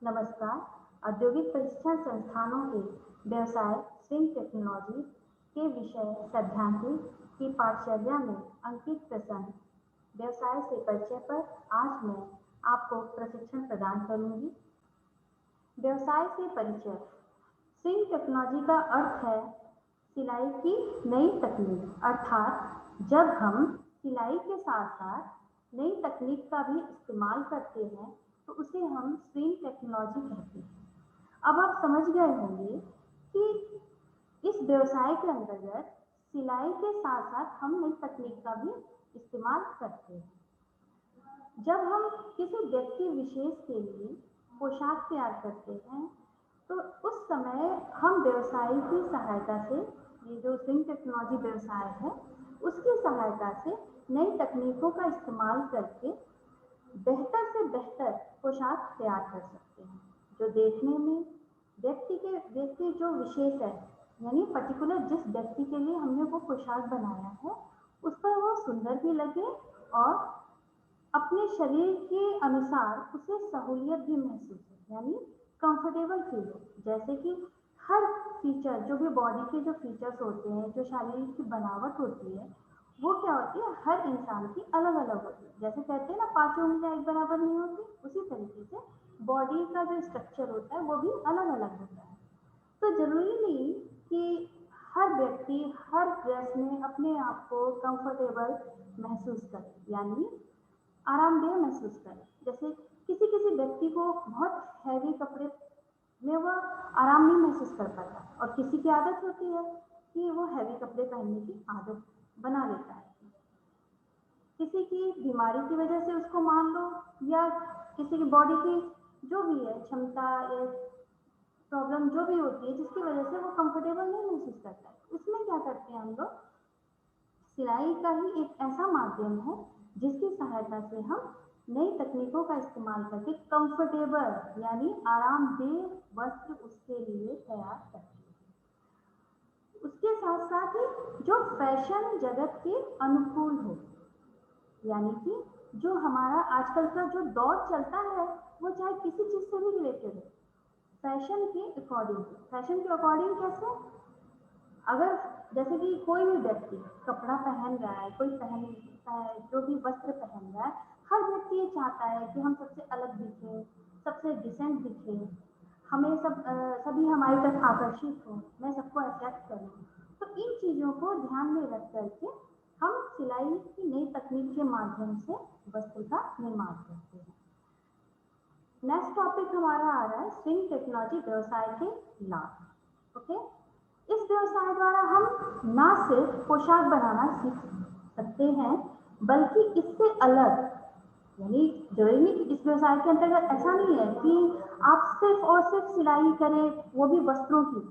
नमस्कार। औद्योगिक प्रशिक्षण संस्थानों के व्यवसाय स्विंग टेक्नोलॉजी के विषय सैद्धांतिक की पाठचर्या में अंकित प्रसन्न व्यवसाय से परिचय पर आज मैं आपको प्रशिक्षण प्रदान करूंगी। व्यवसाय से परिचय। स्विंग टेक्नोलॉजी का अर्थ है सिलाई की नई तकनीक, अर्थात जब हम सिलाई के साथ साथ नई तकनीक का भी इस्तेमाल करते हैं तो उसे हम स्विंग टेक्नोलॉजी कहते हैं। अब आप समझ गए होंगे कि इस व्यवसाय के अंतर्गत सिलाई के साथ साथ हम नई तकनीक का भी इस्तेमाल करते हैं। जब हम किसी व्यक्ति विशेष के लिए पोशाक तैयार करते हैं तो उस समय हम व्यवसाय की सहायता से, ये जो स्विंग टेक्नोलॉजी व्यवसाय है उसकी सहायता से नई तकनीकों का इस्तेमाल करके बेहतर से बेहतर पोशाक तैयार कर सकते हैं, जो देखने में व्यक्ति जो विशेष है, यानी पर्टिकुलर जिस व्यक्ति के लिए हमने वो पोशाक बनाया है उस पर वो सुंदर भी लगे और अपने शरीर के अनुसार उसे सहूलियत भी महसूस हो, यानी कंफर्टेबल फील हो। जैसे कि हर फीचर, जो भी बॉडी के जो फीचर्स होते हैं, जो शारीरिक की बनावट होती है, वो क्या होती है, हर इंसान की अलग अलग होती है। जैसे कहते हैं ना, पांचों उंगलियां एक बराबर नहीं होती, उसी तरीके से बॉडी का जो स्ट्रक्चर होता है वो भी अलग अलग होता है। तो जरूरी नहीं कि हर व्यक्ति हर ड्रेस में अपने आप को कंफर्टेबल महसूस करे, यानी आरामदेह महसूस करे। जैसे किसी किसी व्यक्ति को बहुत हैवी कपड़े में वह आराम नहीं महसूस कर पाता, और किसी की आदत होती है कि वो हैवी कपड़े पहनने की आदत बना लेता है। किसी की बीमारी की वजह से उसको मान लो, या किसी की बॉडी की जो भी है क्षमता या प्रॉब्लम जो भी होती है जिसकी वजह से वो कंफर्टेबल नहीं महसूस करता है, उसमें क्या करते हैं हम लोग, सिलाई का ही एक ऐसा माध्यम है जिसकी सहायता से हम नई तकनीकों का इस्तेमाल करके कंफर्टेबल यानी आरामदेह वस्त्र उसके लिए तैयार करते हैं। उसके साथ साथ ही जो फैशन जगत के अनुकूल हो, यानी कि जो हमारा आजकल का जो दौर चलता है वो चाहे किसी चीज से भी रिलेटेड हो, फैशन के अकॉर्डिंग। फैशन के अकॉर्डिंग कैसे, अगर जैसे कि कोई भी व्यक्ति कपड़ा पहन रहा है, कोई जो भी वस्त्र पहन रहा है, हर व्यक्ति ये चाहता है कि हम सबसे अलग दिखें, सबसे डिसेंट दिखें, हमें सभी हमारी तरफ आकर्षित हो, मैं सबको अट्रैक्ट करूँ। तो इन चीज़ों को ध्यान में रख करके हम सिलाई की नई तकनीक के माध्यम से वस्त्र का निर्माण करते हैं। नेक्स्ट टॉपिक हमारा आ रहा है स्विंग टेक्नोलॉजी व्यवसाय के लाभ। ओके, इस व्यवसाय द्वारा हम ना सिर्फ पोशाक बनाना सीख सकते हैं, बल्कि इससे अलग, यानी जरूरी नहीं कि इस व्यवसाय के अंतर्गत ऐसा नहीं है कि आप सिर्फ और सिर्फ सिलाई करें, वो भी वस्त्रों की।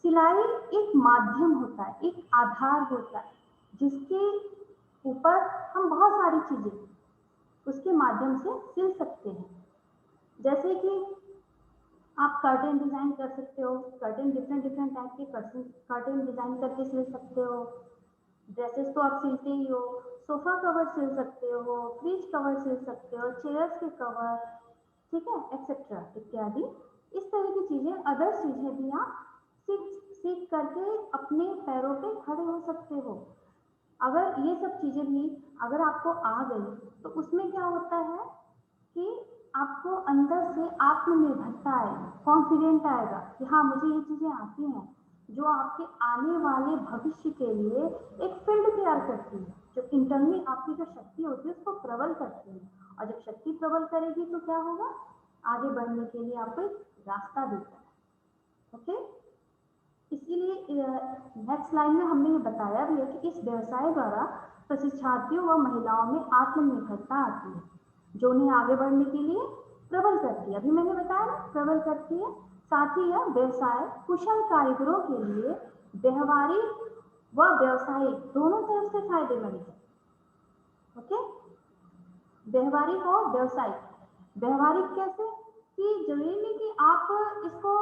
सिलाई एक माध्यम होता है, एक आधार होता है जिसके ऊपर हम बहुत सारी चीजें उसके माध्यम से सिल सकते हैं। जैसे कि आप कर्टेन डिजाइन कर सकते हो, कर्टेन डिफरेंट डिफरेंट टाइप के कर्टेन डिजाइन करके सिल सकते हो। ड्रेसेस तो आप सिलते ही हो, सोफा कवर सिल सकते हो, फ्रिज कवर सिल सकते हो, चेयर्स के कवर, ठीक है, एक्सेट्रा इत्यादि। इस तरह की चीजें, अदर चीजें भी आप सीख सीख करके अपने पैरों पे खड़े हो सकते हो। अगर ये सब चीजें भी अगर आपको आ गई तो उसमें क्या होता है कि आपको अंदर से आत्मनिर्भरता आएगी, कॉन्फिडेंट आएगा कि हाँ मुझे ये चीजें आती हैं, जो आपके आने वाले भविष्य के लिए एक फील्ड तैयार करती है, जो इंटरनली आपकी जो शक्ति होती है उसको प्रबल करती है। और जब शक्ति प्रबल करेगी तो क्या होगा, आगे बढ़ने के लिए आपको एक रास्ता देता है। ओके, इसीलिए नेक्स्ट लाइन में हमने ये बताया भी है कि इस व्यवसाय द्वारा प्रशिक्षार्थियों व महिलाओं में आत्मनिर्भरता आती है, जो उन्हें आगे बढ़ने के लिए प्रबल करती है। अभी मैंने बताया ना, प्रबल करती है। साथ ही यह व्यवसाय कुशल कारीगरों के लिए व्यवहारिक व व्यवसायिक दोनों तरफ से फायदेमंद है। ओके, व्यवहारिक और व्यवसायिक। व्यवहारिक कैसे, कि जरूरी नहीं कि आप इसको,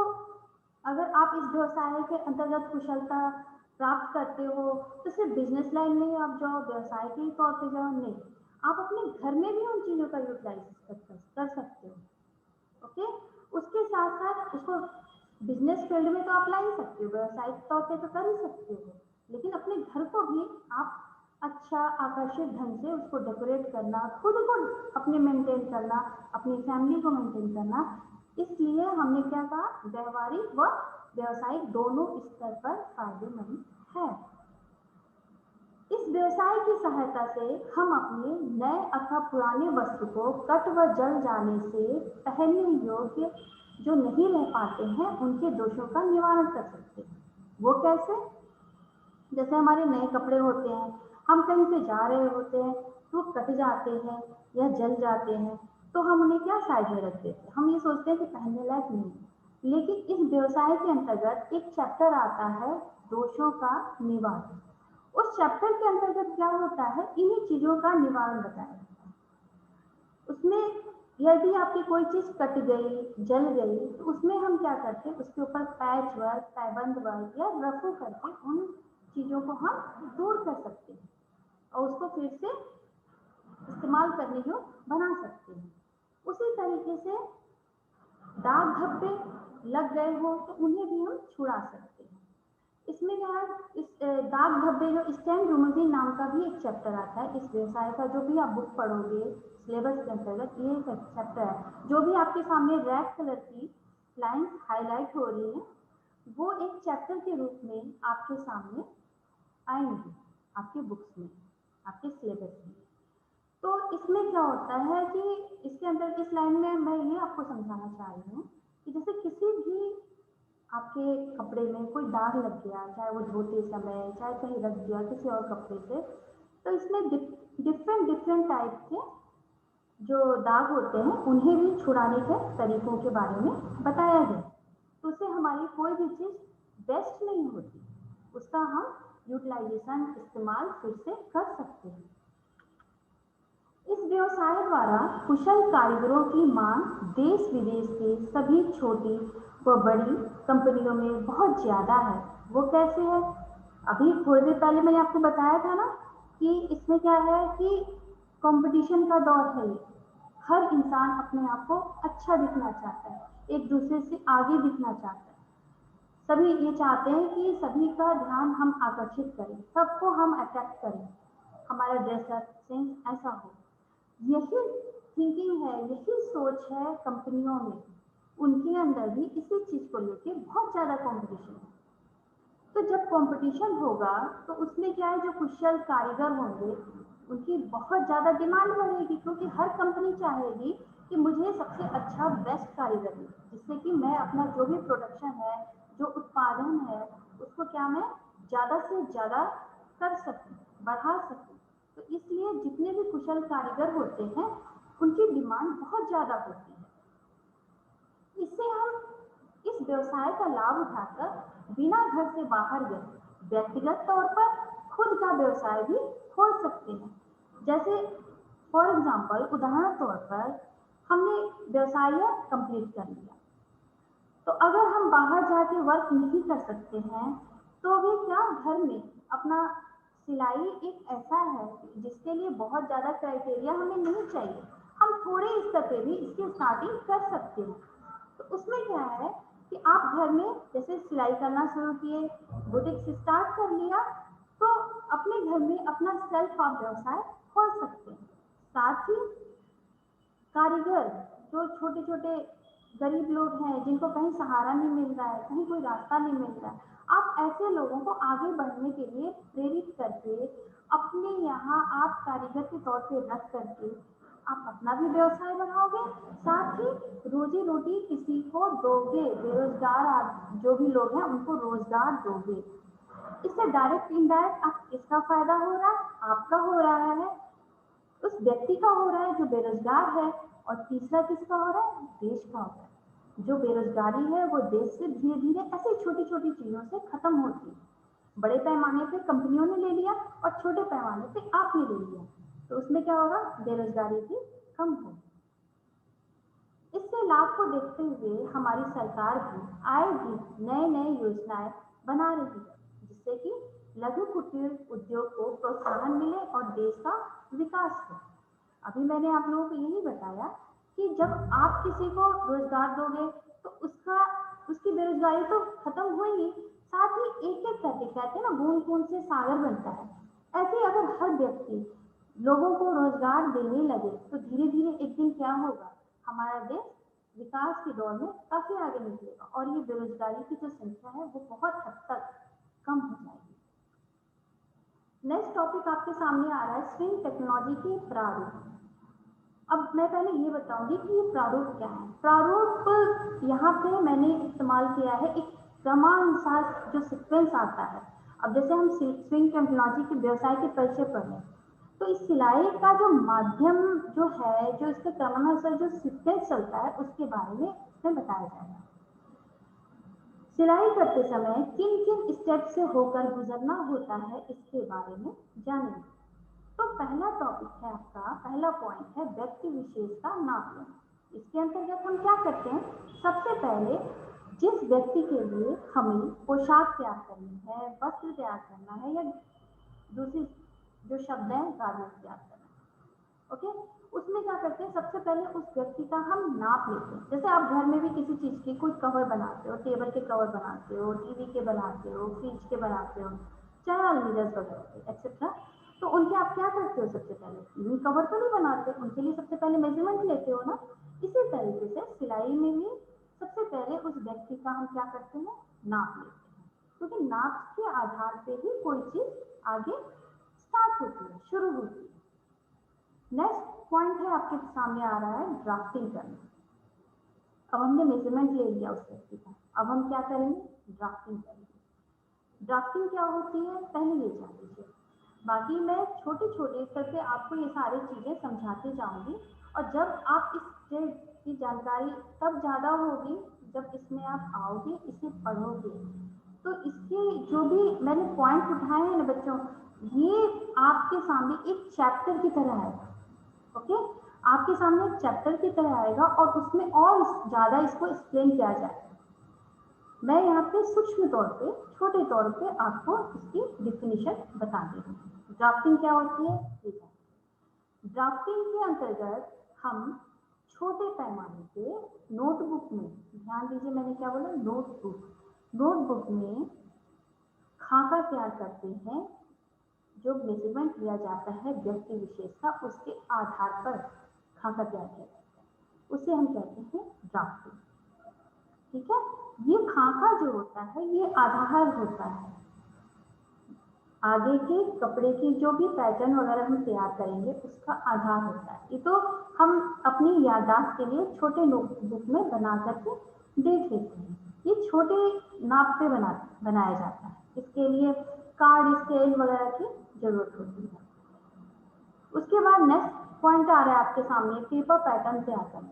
अगर आप इस व्यवसाय के अंतर्गत कुशलता प्राप्त करते हो तो सिर्फ बिजनेस लाइन में ही आप जाओ, व्यवसाय के तौर पे जाओ, नहीं, आप अपने घर में भी उन चीजों का यूटिलाइज कर सकते हो। ओके, उसको बिजनेस फील्ड में तो आप ला ही सकते हो, व्यावसायिक तौर पे तो कर ही सकते हो, लेकिन अपने घर को भी आप अच्छा आकर्षित ढंग से उसको डेकोरेट करना, खुद को अपने मेंटेन करना, अपनी फैमिली को मेंटेन करना, इसलिए हमने क्या कहा, व्यवहारिक व व्यवसायिक दोनों स्तर पर फायदेमंद है। इस व्यवसाय की सहायता से हम अपने नए अथवा पुराने वस्तु को कट व जल जाने से पहनने योग्य जो नहीं रह पाते हैं उनके दोषों का निवारण कर सकते हैं। वो कैसे? जैसे हमारे नए कपड़े होते हैं, हम कहीं से जा रहे होते हैं तो कट जाते हैं या जल जाते हैं, तो हम उन्हें क्या साइड में रख देते हैं, हम ये सोचते हैं कि पहनने लायक नहीं है। लेकिन इस व्यवसाय के अंतर्गत एक चैप्टर आता है दोषों का निवारण। उस चैप्टर के अंतर्गत क्या होता है, इन्हीं चीजों का निवारण बताया जाता है। उसमें यदि आपकी कोई चीज कट गई, जल गई, तो उसमें हम क्या करते हैं, उसके ऊपर पैच वर्क, पैबंद वर्क या रफू करके उन चीजों को हम दूर कर सकते हैं और उसको फिर से इस्तेमाल करने योग्य बना सकते हैं। उसी तरीके से दाग धब्बे लग गए हो तो उन्हें भी हम छुड़ा सकते हैं। इसमें क्या है, इस दाग धब्बे जो स्टेम रिमूविंग नाम का भी एक चैप्टर आता है इस व्यवसाय का, जो भी आप बुक पढ़ोगे सिलेबस के अंतर्गत ये एक चैप्टर है। जो भी आपके सामने रेड कलर की लाइंस हाईलाइट हो रही है, वो एक चैप्टर के रूप में आपके सामने आएंगे, आपके बुक्स में, आपके सिलेबस में। तो इसमें क्या होता है कि इसके अंदर इस लाइन में मैं ये आपको समझाना चाह रही हूँ कि जैसे किसी भी आपके कपड़े में कोई दाग लग गया, चाहे वो धोते समय, चाहे कहीं रख दिया किसी और कपड़े से, तो इसमें डिफरेंट डिफरेंट टाइप के जो दाग होते हैं उन्हें भी छुड़ाने के तरीकों के बारे में बताया गया। तो उससे हमारी कोई भी चीज़ बेस्ट नहीं होती, उसका हम यूटिलाइजेशन, इस्तेमाल फिर से कर सकते हैं। इस व्यवसाय द्वारा कुशल कारीगरों की मांग देश विदेश के सभी छोटी व बड़ी कंपनियों में बहुत ज़्यादा है। वो कैसे है? अभी थोड़ी देर पहले मैंने आपको बताया था ना कि इसमें क्या है कि कंपटीशन का दौर है ये। हर इंसान अपने आप को अच्छा दिखना चाहता है, एक दूसरे से आगे दिखना चाहता है। सभी ये चाहते हैं कि सभी का ध्यान हम आकर्षित करें, सबको हम अट्रैक्ट करें, हमारा ड्रेस अप सेंस ऐसा हो। यही थिंकिंग है, यही सोच है कंपनियों में, उनके अंदर भी इसी चीज को लेके बहुत ज्यादा कंपटीशन है। तो जब कंपटीशन होगा तो उसमें क्या है, जो कुशल कारीगर होंगे उनकी बहुत ज्यादा डिमांड बढ़ेगी, क्योंकि हर कंपनी चाहेगी कि मुझे सबसे अच्छा बेस्ट कारीगर मिले, जिससे कि मैं अपना जो भी प्रोडक्शन है, जो उत्पादन है, उसको क्या मैं ज्यादा से ज्यादा कर सकूं, बढ़ा सकूं। तो इसलिए जितने भी कुशल कारीगर होते हैं उनकी डिमांड बहुत ज्यादा होती है। इससे हम इस व्यवसाय का लाभ उठाकर बिना घर से बाहर गए व्यक्तिगत तौर पर खुद का व्यवसाय भी खोल सकते हैं। जैसे फॉर एग्जाम्पल, उदाहरण तौर पर हमने व्यवसाय कंप्लीट कर लिया, तो अगर हम बाहर जाके वर्क नहीं कर सकते हैं तो भी क्या, घर में अपना सिलाई एक ऐसा है जिसके लिए बहुत ज़्यादा क्राइटेरिया हमें नहीं चाहिए, हम थोड़े स्तर पे भी इसकी स्टार्टिंग कर सकते हैं। तो उसमें क्या है कि आप घर में जैसे सिलाई करना शुरू किए, बुटीक से स्टार्ट कर लिया, तो अपने घर में अपना सेल्फ आप व्यवसाय खोल सकते हैं। साथ ही कारीगर, जो छोटे छोटे गरीब लोग हैं जिनको कहीं सहारा नहीं मिल रहा है, कहीं कोई रास्ता नहीं मिल रहा है, आप ऐसे लोगों को आगे बढ़ने के लिए प्रेरित करके अपने यहाँ आप कारीगर के तौर पे रख करके आप अपना भी व्यवसाय बढ़ाओगे, साथ ही रोजी रोटी किसी को दोगे, बेरोजगार जो भी लोग हैं उनको रोजगार दोगे। इससे डायरेक्ट इनडायरेक्ट आप किसका फायदा हो रहा है? आपका हो रहा है, उस व्यक्ति का हो रहा है जो बेरोजगार है, और तीसरा किसका हो रहा है? देश का हो रहा है। जो बेरोजगारी है वो देश से धीरे धीरे ऐसी छोटी छोटी चीजों से खत्म होती है। बड़े पैमाने पे कंपनियों ने ले लिया और छोटे पैमाने पे आपने ले लिया, तो उसमें क्या होगा? बेरोजगारी भी कम होगी। इससे लाभ को देखते हुए हमारी सरकार भी आए दिन नए नए योजनाएं बना रही है, जिससे कि लघु कुटीर उद्योग को प्रोत्साहन मिले और देश का विकास हो। अभी मैंने आप लोगों को यही बताया कि जब आप किसी को रोजगार दोगे तो उसका उसकी बेरोजगारी तो खत्म होगी, साथ ही एक एक करके, कहते हैं ना बूंद बूंद से सागर बनता है, ऐसे ही अगर हर व्यक्ति लोगों को रोजगार देने लगे तो धीरे धीरे एक दिन क्या होगा, हमारा देश विकास की दौड़ में काफी आगे निकलेगा और ये बेरोजगारी की जो संख्या है वो बहुत हद तक कम हो जाएगी। नेक्स्ट टॉपिक आपके सामने आ रहा है स्विंग टेक्नोलॉजी के प्रारूप। अब मैं पहले ये बताऊंगी कि ये प्रारूप क्या है। प्रारूप यहाँ पे मैंने इस्तेमाल किया है एक क्रमानुसार जो सीक्वेंस आता है। अब जैसे हम स्विंग टेक्नोलॉजी के व्यवसाय के परिचय पढ़े, तो इस सिलाई का जो माध्यम जो है, जो इसके क्रमानुसार जो सीक्वेंस चलता है उसके बारे में इसमें बताया जाएगा। सिलाई करते समय किन किन स्टेप से होकर गुजरना होता है इसके बारे में जानेंगे। तो पहला टॉपिक है आपका, पहला पॉइंट है व्यक्ति विशेष का नाप लेना। इसके अंतर्गत हम क्या करते हैं, सबसे पहले जिस व्यक्ति के लिए हमें पोशाक तैयार करनी है, वस्त्र तैयार करना है, या दूसरी जो शब्द है गारमेंट तैयार करना है, ओके, उसमें क्या करते हैं, सबसे पहले उस व्यक्ति का हम नाप लेते हैं। जैसे आप घर में भी किसी चीज की कोई कवर बनाते हो, टेबल के कवर बनाते हो, टीवी के बनाते हो, फ्रिज के बनाते हो, चाहे अलमीराज वगैरह के एक्सेट्रा, तो उनके आप क्या करते हो, सबसे पहले कवर तो नहीं बनाते, उनके लिए सबसे पहले मेजरमेंट लेते हो ना। इसी तरीके से सिलाई में भी सबसे पहले उस व्यक्ति का हम क्या करते हैं, नाप लेते हैं, क्योंकि नाप के आधार पे ही कोई चीज आगे स्टार्ट होती है, शुरू होती है। नेक्स्ट पॉइंट है आपके सामने आ रहा है ड्राफ्टिंग करना। अब हमने मेजरमेंट ले लिया उस व्यक्ति का, अब हम क्या करेंगे, ड्राफ्टिंग करेंगे। ड्राफ्टिंग क्या होती है पहले ये जान लीजिए, बाकी मैं छोटे छोटे करके आपको ये सारी चीजें समझाते जाऊंगी, और जब आप इस चीज की जानकारी तब ज्यादा होगी जब इसमें आप आओगे, इसे पढ़ोगे, तो इसके जो भी मैंने पॉइंट उठाए हैं ना बच्चों, ये आपके सामने एक चैप्टर की तरह है, ओके, आपके सामने एक चैप्टर की तरह आएगा और उसमें और ज्यादा इसको एक्सप्लेन किया जाएगा। मैं यहाँ पे सूक्ष्म तौर पे, छोटे तौर पे आपको इसकी डिफिनीशन बता दे रही हूँ। ड्राफ्टिंग क्या होती है, ठीक है। ड्राफ्टिंग के अंतर्गत हम छोटे पैमाने के नोटबुक में, ध्यान दीजिए मैंने क्या बोला, नोटबुक, नोटबुक में खाका तैयार करते हैं। जो मेजरमेंट लिया जाता है व्यक्ति विशेष का, उसके आधार पर खाका तैयार किया जाता है, उसे हम कहते हैं ड्राफ्टिंग, ठीक है। ये खाका जो होता है ये आधार होता है, आगे के कपड़े की जो भी पैटर्न वगैरह हम तैयार करेंगे उसका आधार होता है। ये तो हम अपनी याददाश्त के लिए छोटे नोटबुक में बना करके देख लेते हैं। ये छोटे नाप पे बनाया जाता है, इसके लिए कार्ड स्केल वगैरह की जरूरत होती है। उसके बाद नेक्स्ट पॉइंट आ रहा है आपके सामने, पेपर पैटर्न तैयार करना।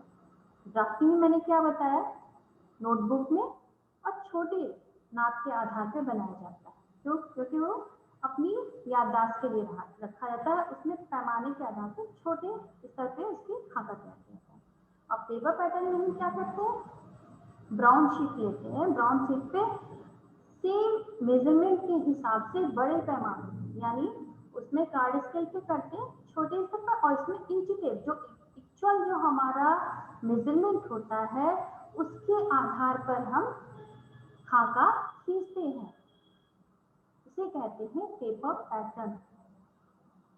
ड्राफ्टिंग में मैंने क्या बताया, नोटबुक में और छोटे नाप के आधार पर बनाया जाता है, क्योंकि वो अपनी याददाश्त के लिए रखा जाता है, उसमें पैमाने के आधार पर छोटे स्तर पे उसकी खाका तैयार किया जाता है। अब पेपर पैटर्न में हम क्या करते हैं, ब्राउन शीट लेते हैं, ब्राउन शीट पे सेम मेजरमेंट के हिसाब से बड़े पैमाने, यानी उसमें कार्ड स्केल पे करते हैं छोटे स्तर पर, और इसमें इंची टेप, जो एक्चुअल जो हमारा मेजरमेंट होता है उसके आधार पर हम खाका खींचते हैं, इसे कहते हैं पेपर पैटर्न।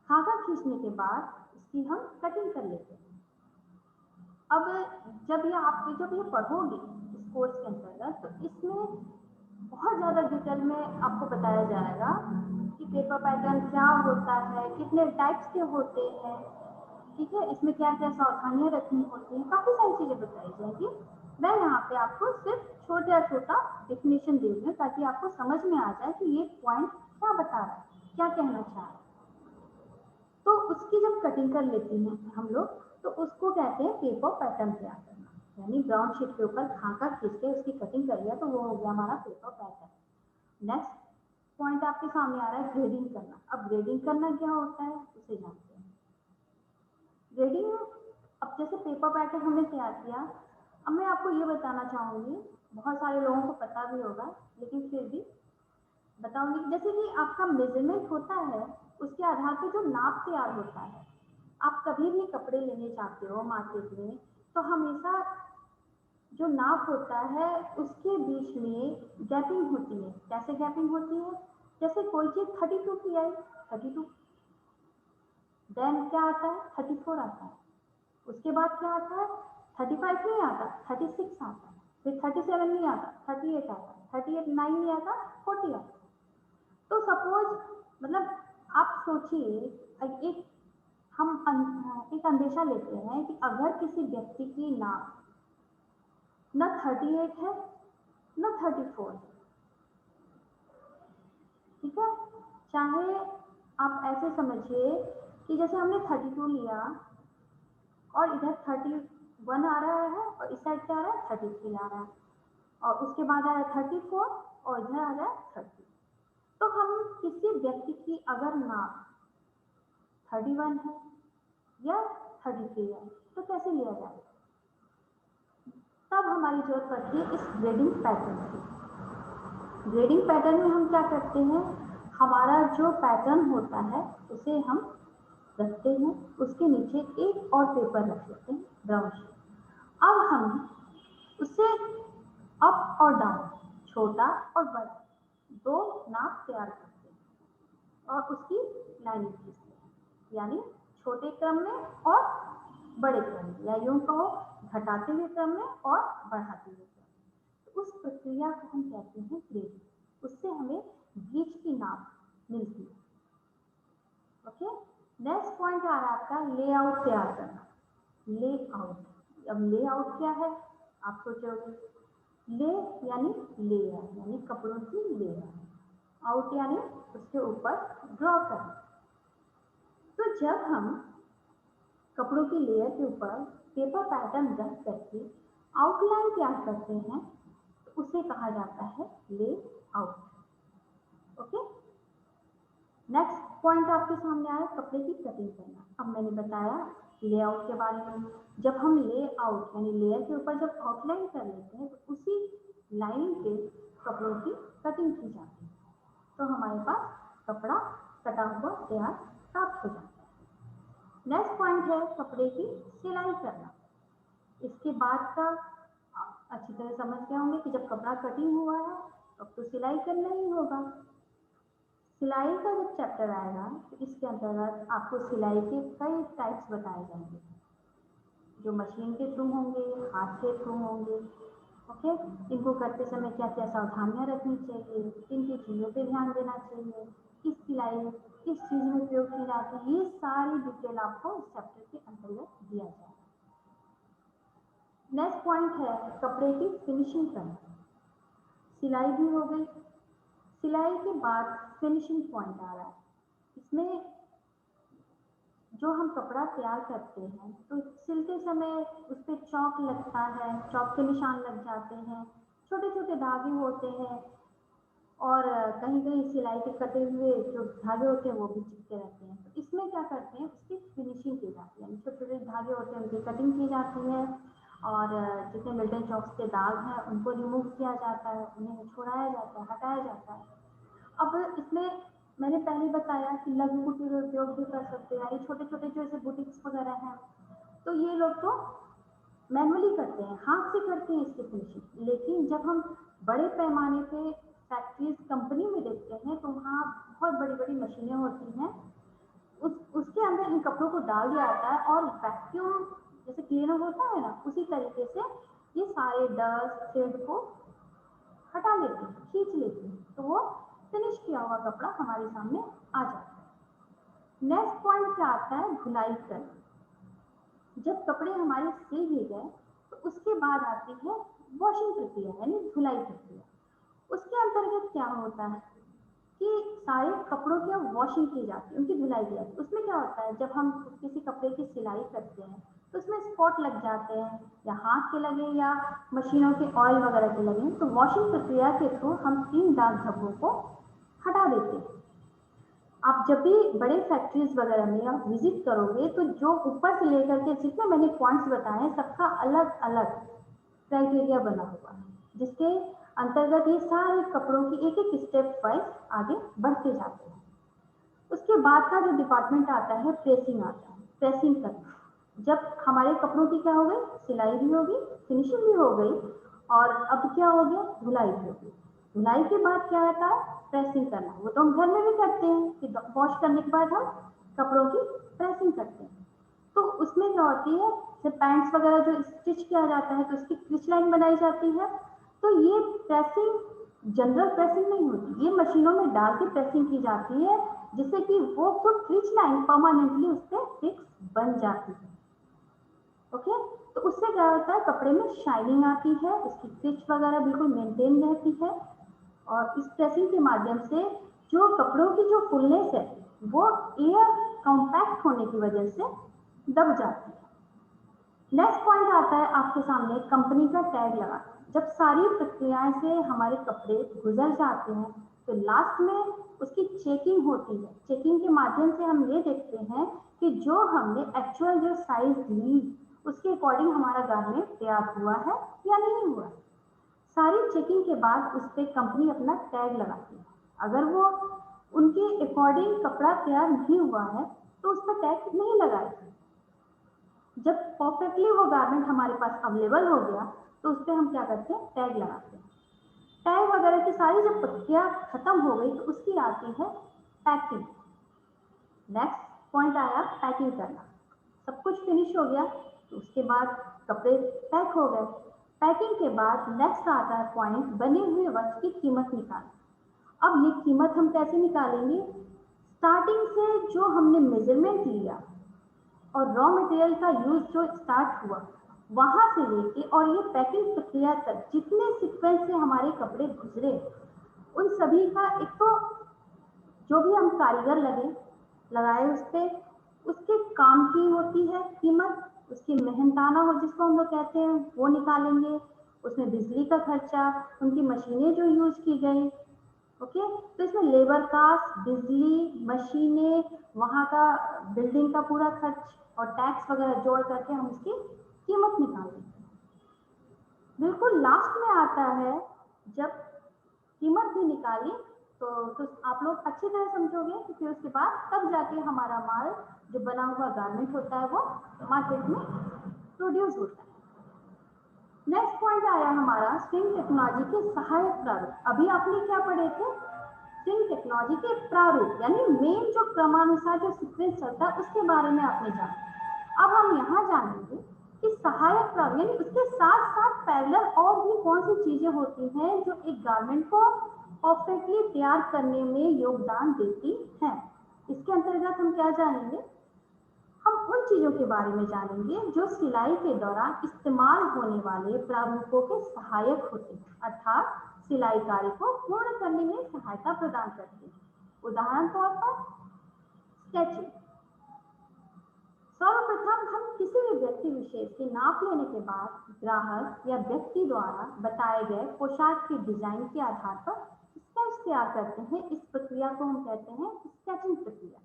खाका खींचने के बाद इसकी हम कटिंग कर लेते हैं। अब जब ये पढ़ोगे इस कोर्स के अंतर्गत, तो इसमें बहुत ज़्यादा डिटेल में आपको बताया जाएगा कि पेपर पैटर्न क्या होता है, कितने टाइप्स के होते हैं, ठीक है, इसमें क्या क्या सावधानियां रखनी होती हैं, काफ़ी सारी चीज़ें बताई जाएंगी। मैं यहाँ पे आपको सिर्फ छोटा छोटा डिफिनेशन दे रही हूँ ताकि आपको समझ में आ जाए कि ये पॉइंट क्या बता रहा है, क्या कहना चाह रहा है। तो उसकी जब कटिंग कर लेते हैं हम लोग, तो उसको कहते हैं पेपर पैटर्न तैयार करना, यानी ब्राउन शीट के ऊपर खाका खींच के उसकी कटिंग कर लिया तो वो हो गया हमारा पेपर पैटर्न। नेक्स्ट पॉइंट आपके सामने आ रहा है ग्रेडिंग करना। अब ग्रेडिंग करना क्या होता है उसे जानते हैं। ग्रेडिंग, अब जैसे पेपर पैटर्न हमने तैयार किया, अब मैं आपको ये बताना चाहूँगी, बहुत सारे लोगों को पता भी होगा लेकिन फिर भी बताऊंगी। जैसे कि आपका मेजरमेंट होता है, उसके आधार पे जो नाप तैयार होता है, आप कभी भी कपड़े लेने जाते हो मार्केट में, तो हमेशा जो जो नाप होता है उसके बीच में गैपिंग होती है। कैसे गैपिंग होती है? जैसे कोई चीज 32 की आई, 32, देन क्या आता है 34 आता है, उसके बाद क्या आता है 35 नहीं आता, 36 आता है, फिर 37 नहीं आता, 38 आता है, 38 9 नहीं आता, 40 आता है। तो सपोज मतलब आप सोचिए, एक एक अंदेशा लेते हैं कि अगर किसी व्यक्ति की नाप न 38 है न 34 है, ठीक है, चाहे आप ऐसे समझिए कि जैसे हमने 32 लिया और इधर 31 आ रहा है और इस साइड क्या आ रहा है 33 आ रहा है, और उसके बाद आ रहा है 34 और इधर आ रहा है 30। तो हम किसी व्यक्ति की अगर नाप 31 है या 33 है तो कैसे लिया जाए? तब हमारी जरूरत पड़ती है इस ग्रेडिंग पैटर्न की। ग्रेडिंग पैटर्न में हम क्या करते हैं, हमारा जो पैटर्न होता है उसे हम रखते हैं, उसके नीचे एक और पेपर रख लेते हैं ब्राउन शीट। अब हम उससे अप और डाउन, छोटा और बड़ा, दो नाप तैयार करते हैं और उसकी लाइनिंग खींचते हैं, यानी छोटे क्रम में और बड़े क्रम में, या यूं कहो घटाते हुए क्रम में और बढ़ाते हुए क्रम में। तो उस प्रक्रिया को हम कहते हैं ग्रेडिंग। उससे हमें बीच की नाप मिलती है। ओके, नेक्स्ट पॉइंट आ रहा है आपका लेआउट तैयार करना। लेआउट, अब लेआउट क्या है आप सोचोगे, ले यानी लेयर, यानी कपड़ों की लेयर, आउट यानी उसके ऊपर ड्रॉ करना। तो जब हम कपड़ों की लेयर के ऊपर पेपर पैटर्न रख करके आउटलाइन तैयार करते हैं तो उसे कहा जाता है लेआउट। ओके, नेक्स्ट पॉइंट आपके सामने आया कपड़े की कटिंग करना। अब मैंने बताया लेआउट के बारे में। जब हम लेआउट यानी लेयर के ऊपर जब आउटलाइन कर लेते हैं तो उसी लाइन पे कपड़ों की कटिंग की जाती है, तो हमारे पास कपड़ा कटा हुआ तैयार प्राप्त हो जाता है। नेक्स्ट पॉइंट है कपड़े की सिलाई करना। इसके बाद का आप अच्छी तरह समझ गए होंगे कि जब कपड़ा कटिंग हुआ है तब तो सिलाई करना ही होगा। सिलाई का जब चैप्टर आएगा तो इसके अंतर्गत आपको सिलाई के कई टाइप्स बताए जाएंगे, जो मशीन के थ्रू होंगे, हाथ के थ्रू होंगे। ओके, इनको करते समय क्या क्या सावधानियां रखनी चाहिए, किन किन चीज़ों पे ध्यान देना चाहिए, किस सिलाई किस चीज़ में उपयोग की जाती है, ये सारी डिटेल आपको इस चैप्टर के अंतर्गत दिया जाएगा। नेक्स्ट पॉइंट है कपड़े की फिनिशिंग करना। सिलाई भी हो गई, सिलाई के बाद फिनिशिंग पॉइंट आ रहा है। इसमें जो हम कपड़ा तैयार करते हैं तो सिलते समय उस पर चौक लगता है, चौक के निशान लग जाते हैं, छोटे छोटे धागे होते हैं और कहीं कहीं सिलाई के कटे हुए जो धागे होते हैं वो भी चिपके रहते हैं। तो इसमें क्या करते हैं, उसकी फिनिशिंग की जाती है, यानी छोटे छोटे धागे होते हैं उनकी कटिंग की जाती है और जितने मिल्टन चौक्स के दाग हैं उनको रिमूव किया जाता है, उन्हें छोड़ाया जाता है, हटाया जाता है। अब इसमें मैंने पहले बताया कि लघु कुटीर उद्योग भी कर सकते हैं, यानी छोटे छोटे जो ऐसे बुटीक्स वगैरह हैं तो ये लोग तो मैनुअली करते हैं, हाथ से करते हैं इसकी फिनिशिंग। लेकिन जब हम बड़े पैमाने पे फैक्ट्रीज कंपनी में देखते हैं तो वहाँ बहुत बड़ी बड़ी मशीनें होती हैं, उसके अंदर इन कपड़ों को डाल दिया जाता है और वैक्यूम जैसे क्लीनर होता है ना, उसी तरीके से ये सारे डस्ट थ्रेड को हटा लेते हैं, खींच लेते हैं, तो वो फिनिश किया हुआ कपड़ा हमारे सामने आ जाता है। नेक्स्ट पॉइंट क्या आता है, धुलाई करना। जब कपड़े हमारे सिल भी गए तो उसके बाद आती है वॉशिंग प्रक्रिया यानी धुलाई प्रक्रिया। उसके अंतर्गत क्या होता है कि सारे कपड़ों की वॉशिंग की जाती है, उनकी धुलाई की जाती है। उसमें क्या होता है, जब हम किसी कपड़े की सिलाई करते हैं तो उसमें स्पॉट लग जाते हैं, या हाथ के लगे या मशीनों के ऑयल वगैरह के लगे, तो वॉशिंग प्रक्रिया के थ्रू हम इन दाग धब्बों को हटा देते हैं। आप जब भी बड़े फैक्ट्रीज वगैरह में आप विजिट करोगे तो जो ऊपर से लेकर के जितने मैंने पॉइंट्स बताए सबका अलग अलग क्राइटेरिया बना हुआ है, जिसके अंतर्गत ये सारे कपड़ों की एक एक स्टेप वाइज आगे बढ़ते जाते हैं। उसके बाद का जो डिपार्टमेंट आता है प्रेसिंग आता है, प्रेसिंग करना। जब हमारे कपड़ों की क्या हो गई, सिलाई भी होगी, फिनिशिंग भी हो गई, और अब क्या हो गया, धुलाई हो गई। धुलाई के बाद क्या आता है, प्रेसिंग करना। वो तो हम घर में भी करते हैं कि वॉश करने के बाद हम कपड़ों की प्रेसिंग करते हैं। तो उसमें क्या होती है, जब पैंट्स वगैरह जो स्टिच किया जाता है तो उसकी क्रिच लाइन बनाई जाती है। तो ये प्रेसिंग जनरल प्रेसिंग नहीं होती, ये मशीनों में डाल के प्रेसिंग की जाती है, जिससे कि वो क्रिच लाइन परमानेंटली उस पर फिक्स बन जाती है। ओके, तो उससे क्या होता है, कपड़े में शाइनिंग आती है, उसकी क्रिच वगैरह बिल्कुल मेंटेन रहती है। और इस प्रेसिंग के माध्यम से जो कपड़ों की जो फुलनेस है वो एयर कॉम्पैक्ट होने की वजह से दब जाती है। नेक्स्ट पॉइंट आता है आपके सामने कंपनी का टैग लगा। जब सारी प्रक्रियाएं से हमारे कपड़े गुजर जाते हैं तो लास्ट में उसकी चेकिंग होती है। चेकिंग के माध्यम से हम ये देखते हैं कि जो हमने एक्चुअल जो साइज ली उसके अकॉर्डिंग हमारा गारमेंट तैयार हुआ है या नहीं हुआ। सारी चेकिंग के बाद उस पर कंपनी अपना टैग लगाती है। अगर वो उनके अकॉर्डिंग कपड़ा तैयार नहीं हुआ है तो उस पर टैग नहीं लगाएगी। जब परफेक्टली वो गारमेंट हमारे पास अवेलेबल हो गया तो उस पर हम क्या करते हैं, टैग लगाते हैं। टैग वगैरह की सारी जब प्रक्रिया खत्म हो गई तो उसकी आती है पैकिंग। नेक्स्ट पॉइंट आया पैकिंग करना। सब कुछ फिनिश हो गया तो उसके बाद कपड़े पैक हो गए। पैकिंग के बाद नेक्स्ट आता है पॉइंट, बने हुए वस्त्र की कीमत निकालना। अब ये कीमत हम कैसे निकालेंगे, स्टार्टिंग से जो हमने मेजरमेंट लिया और रॉ मटेरियल का यूज जो स्टार्ट हुआ वहां से लेके और ये पैकिंग प्रक्रिया तक जितने सीक्वेंस से हमारे कपड़े गुजरे उन सभी का एक तो जो भी हम कारीगर लगाए उस पर उसके काम की होती है कीमत, उसकी मेहनताना हो जिसको हम लोग कहते हैं वो निकालेंगे। उसमें बिजली का खर्चा, उनकी मशीनें जो यूज की गई। ओके, तो इसमें लेबर कास्ट, बिजली, मशीनें, वहाँ का बिल्डिंग का पूरा खर्च और टैक्स वगैरह जोड़ करके हम उसकी कीमत निकालेंगे। बिल्कुल लास्ट में आता है जब कीमत भी निकाली तो आप लोग अच्छी तरह समझोगे कि फिर उसके बाद तब जाके हमारा माल जो बना हुआ गारमेंट होता है वो मार्केट में प्रोड्यूस होता है। नेक्स्ट पॉइंट आया हमारा स्विंग टेक्नोलॉजी के सहायक प्रारूप। अभी आपने क्या पढ़े थे, स्विंग टेक्नोलॉजी के प्रारूप यानी मेन जो क्रमानुसार जो सीक्वेंस चलता है उसके बारे में आपने जाना। अब हम यहाँ जानेंगे कि सहायक प्रारूप यानी उसके साथ साथ पैरेलल और भी कौन सी चीजें होती हैं जो एक गारमेंट को परफेक्टली तैयार करने में योगदान देती हैं। इसके अंतर्गत हम क्या जानेंगे, हम उन चीजों के बारे में जानेंगे जो सिलाई के दौरान इस्तेमाल होने वाले प्रारूपों के सहायक होते हैं, अर्थात सिलाई कार्य को पूर्ण करने में सहायता प्रदान करते हैं। उदाहरण तौर पर स्केचिंग। सर्वप्रथम हम किसी भी व्यक्ति विशेष की नाप लेने के बाद ग्राहक या व्यक्ति द्वारा बताए गए पोशाक की डिजाइन के आधार पर स्केच तैयार करते हैं। इस प्रक्रिया को हम कहते हैं स्केचिंग प्रक्रिया।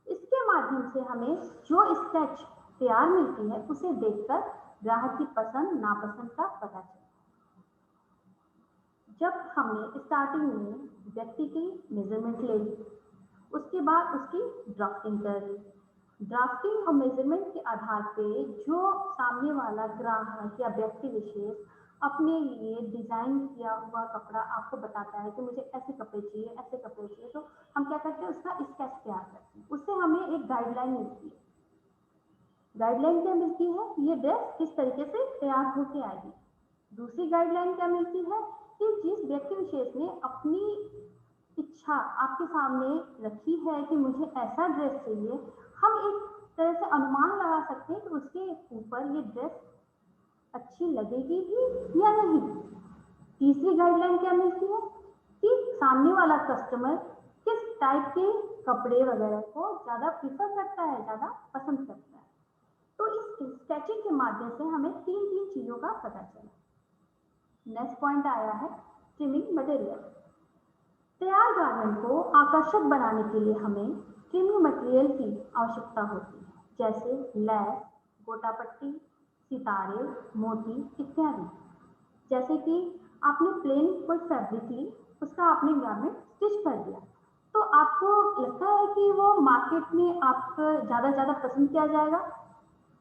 इसके माध्यम से हमें जो स्केच तैयार मिलती है उसे देखकर ग्राहक की पसंद नापसंद का पता चलता है। जब हमने स्टार्टिंग में व्यक्ति की मेजरमेंट ले ली, उसके बाद उसकी ड्राफ्टिंग कर ली। ड्राफ्टिंग और मेजरमेंट के आधार पे जो सामने वाला ग्राहक या व्यक्ति विशेष अपने लिए डिजाइन किया हुआ कपड़ा आपको बताता है कि मुझे ऐसे कपड़े चाहिए, ऐसे कपड़े चाहिए, तो हम क्या करते हैं, उसका स्केच तैयार करते हैं। उससे हमें एक गाइडलाइन मिलती है। गाइडलाइन क्या मिलती है, ये ड्रेस किस तरीके से तैयार होके आएगी। दूसरी गाइडलाइन क्या मिलती है कि जिस व्यक्ति विशेष ने अपनी इच्छा आपके सामने रखी है कि मुझे ऐसा ड्रेस चाहिए, हम एक तरह से अनुमान लगा सकते हैं कि उसके ऊपर ये ड्रेस अच्छी लगेगी भी या नहीं। तीसरी गाइडलाइन क्या मिलती है कि सामने वाला कस्टमर किस टाइप के कपड़े वगैरह को ज्यादा प्रीफर करता है, ज्यादा पसंद करता है। तो इस स्केचिंग के माध्यम से हमें तीन चीजों का पता चला। नेक्स्ट पॉइंट आया है ट्रिमिंग मटेरियल। तैयार गारमेंट को आकर्षक बनाने के लिए हमें ट्रिमिंग मटेरियल की आवश्यकता होती है, जैसे लैस, गोटापट्टी, सितारे, मोती इत्यादि। जैसे कि आपने प्लेन कोई फैब्रिक ली, उसका आपने गारमेंट स्टिच कर दिया, तो आपको लगता है कि वो मार्केट में आप ज़्यादा पसंद किया जाएगा?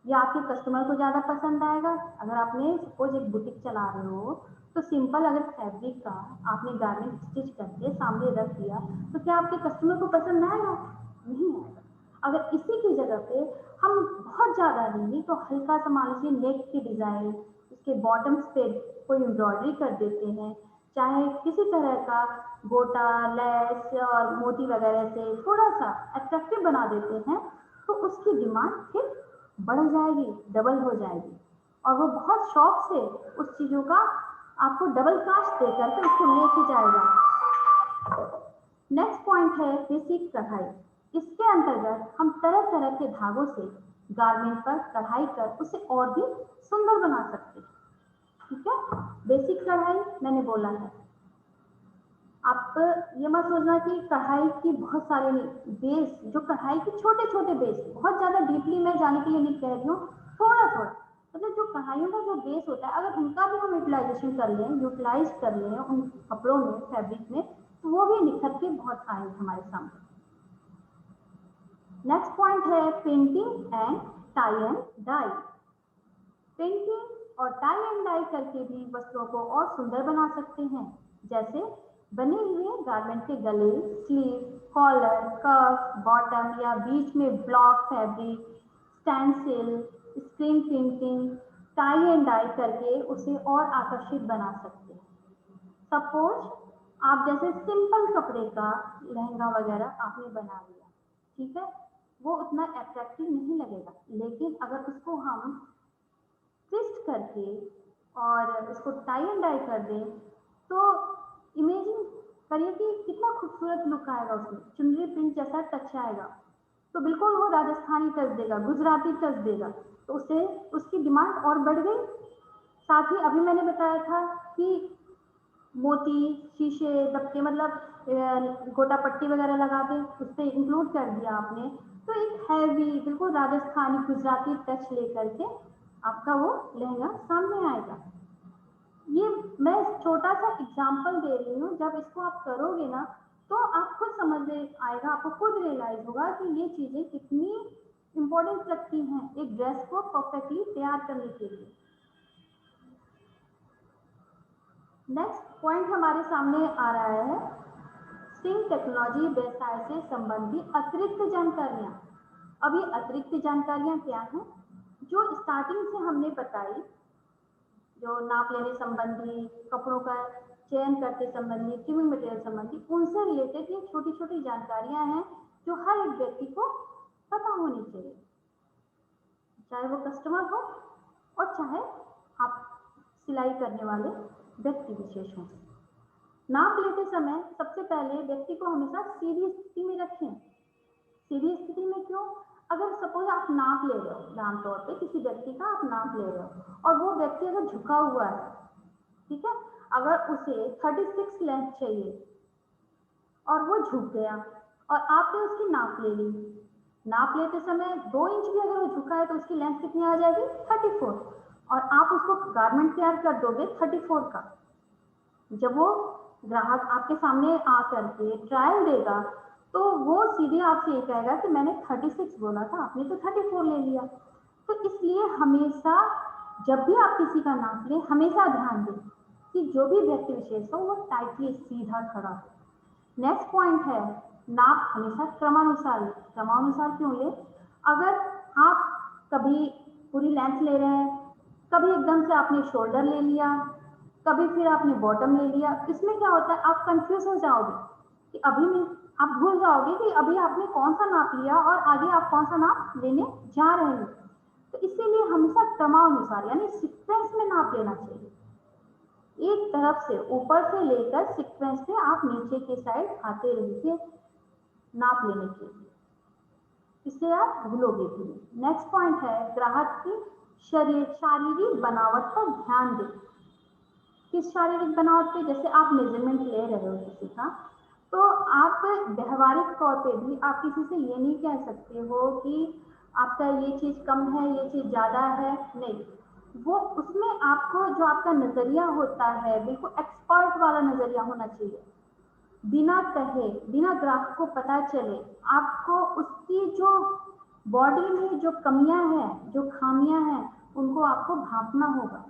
या आपके कस्टमर को ज़्यादा पसंद आएगा। अगर आपने सपोज एक बुटीक चला रहे हो तो सिंपल अगर फैब्रिक का आपने गारमेंट स्टिच करके सामने रख दिया तो क्या आपके कस्टमर को पसंद आएगा? नहीं आएगा। अगर इसी की जगह पे हम बहुत ज़्यादा लेंगे तो हल्का सा मान लीजिए नेक की डिज़ाइन, उसके बॉटम्स पे कोई एम्ब्रॉयडरी कर देते हैं, चाहे किसी तरह का गोटा लेस और मोती वगैरह से थोड़ा सा अट्रैक्टिव बना देते हैं, तो उसकी डिमांड फिर बढ़ जाएगी, डबल हो जाएगी और वो बहुत शौक से उस चीज़ों का आपको डबल कास्ट दे करके उसको लेके जाएगा। नेक्स्ट पॉइंट है बेसिक कढ़ाई। इसके अंतर्गत हम तरह तरह के धागों से गारमेंट पर कढ़ाई कर उसे और भी सुंदर बना सकते हैं। ठीक है, बेसिक कढ़ाई मैंने बोला है। आप ये मत सोचना कि कढ़ाई की बहुत सारे बेस, जो कढ़ाई के छोटे छोटे बेस, बहुत ज्यादा डीपली मैं जाने के लिए नहीं कह रही हूँ, थोड़ा थोड़ा मतलब जो कढ़ाइयों का जो बेस होता है अगर उनका भी हम यूटिलाइजेशन कर लें, यूटिलाइज कर लें उन कपड़ों में, फैब्रिक में, तो वो भी निखर के बहुत आएंगे हमारे सामने। नेक्स्ट पॉइंट है painting and tie and dye. Painting और टाई एंड डाई करके भी वस्त्रों को और सुंदर बना सकते हैं। जैसे बने हुए गारमेंट के गले, स्लीव, कॉलर, कफ, बॉटम या बीच में block fabric, stencil, screen printing, tie and dye करके उसे और आकर्षित बना सकते हैं। सपोज आप जैसे सिंपल कपड़े का लहंगा वगैरह आपने बना लिया, ठीक है, वो उतना अट्रैक्टिव नहीं लगेगा, लेकिन अगर उसको हम ट्विस्ट करके और इसको टाई एंड डाई कर दें तो इमेजिन करिए कि कितना खूबसूरत लुक आएगा, उसमें चुनरी प्रिंट जैसा टच आएगा, तो बिल्कुल वो राजस्थानी टच देगा, गुजराती टच देगा, तो उससे उसकी डिमांड और बढ़ गई। साथ ही अभी मैंने बताया था कि मोती, शीशे, दबके मतलब गोटा पट्टी वगैरह लगा दें, उससे इंक्लूड कर दिया आपने, तो एक हैवी बिल्कुल राजस्थानी गुजराती टच लेकर के आपका वो लहंगा सामने आएगा। ये मैं छोटा सा एग्जांपल दे रही हूँ, जब इसको आप करोगे ना तो आप खुद समझ में आएगा, आपको खुद रियलाइज होगा कि ये चीजें कितनी इंपॉर्टेंट लगती हैं एक ड्रेस को परफेक्टली तैयार करने के लिए। नेक्स्ट पॉइंट हमारे सामने आ रहा है स्टिंग टेक्नोलॉजी व्यवसाय से संबंधित अतिरिक्त जानकारियां। अब ये अतिरिक्त जानकारियां क्या हैं? जो स्टार्टिंग से हमने बताई, जो नाप लेने संबंधी, कपड़ों का चयन करते संबंधी, ट्रिमिंग मटेरियल संबंधी, उनसे रिलेटेड ये छोटी छोटी जानकारियां हैं जो हर एक व्यक्ति को पता होनी चाहिए, चाहे वो कस्टमर हो और चाहे आप सिलाई करने वाले व्यक्ति विशेष हों। नाप लेते समय सबसे पहले व्यक्ति को हमेशा सीधी स्थिति में रखें। सीधी स्थिति में क्यों? अगर सपोज आप नाप ले रहे हो, आमतौर पे किसी व्यक्ति का आप नाप ले रहे हो और वो व्यक्ति अगर झुका हुआ है, ठीक है, अगर उसे 36 लेंथ चाहिए और वो झुक गया और आपने उसकी नाप ले ली, नाप लेते समय 2 इंच भी अगर वो झुका है तो उसकी लेंथ कितनी आ जाएगी? 34, और आप उसको गारमेंट तैयार कर दोगे 34 का। जब वो ग्राहक आपके सामने आकर के ट्रायल देगा तो वो सीधे आपसे ये कहेगा कि मैंने 36 बोला था, आपने तो 34 ले लिया। तो इसलिए हमेशा जब भी आप किसी का नाप लें, हमेशा ध्यान दें कि जो भी व्यक्ति विशेष हो वो टाइटली सीधा खड़ा हो। नेक्स्ट पॉइंट है नाप हमेशा क्रमानुसार ले। क्रमानुसार क्यों ले? अगर आप कभी पूरी लेंथ ले रहे हैं, कभी एकदम से आपने शोल्डर ले लिया, कभी फिर आपने बॉटम ले लिया, इसमें क्या होता है आप कंफ्यूज हो जाओगे कि अभी में आप भूल जाओगे कि अभी आपने कौन सा नाप लिया और आगे आप कौन सा नाप लेने जा रहे हैं। तो इसीलिए हमेशा क्रमानुसार यानी सीक्वेंस में नाप लेना चाहिए। एक तरफ से ऊपर से लेकर सीक्वेंस में आप नीचे के साइड आते रहिए नाप लेने के लिए, इससे आप भूलोगे भी नहीं। नेक्स्ट पॉइंट है ग्राहक की शारीरिक बनावट पर ध्यान दें। किस शारीरिक बनावट पे? जैसे आप मेजरमेंट ले रहे हो किसी का, तो आप व्यवहारिक तौर पे भी आप किसी से ये नहीं कह सकते हो कि आपका ये चीज कम है, ये चीज ज्यादा है, नहीं। वो उसमें आपको जो आपका नजरिया होता है बिल्कुल एक्सपर्ट वाला नजरिया होना चाहिए, बिना कहे, बिना ग्राहक को पता चले आपको उसकी जो बॉडी में जो कमियां हैं, जो खामियां हैं, उनको आपको भांपना होगा,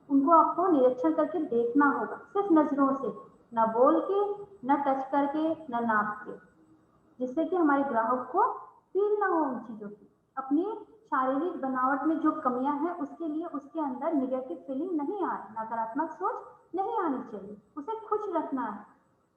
उनको आपको निरीक्षण करके देखना होगा, सिर्फ नजरों से, ना बोल के, ना टच करके, ना नाप के, जिससे कि हमारे ग्राहक को फील ना हो उन चीजों की। अपनी शारीरिक बनावट में जो कमियां हैं उसके लिए उसके अंदर निगेटिव फीलिंग नहीं आए, नकारात्मक सोच नहीं आनी चाहिए, उसे खुश रखना है।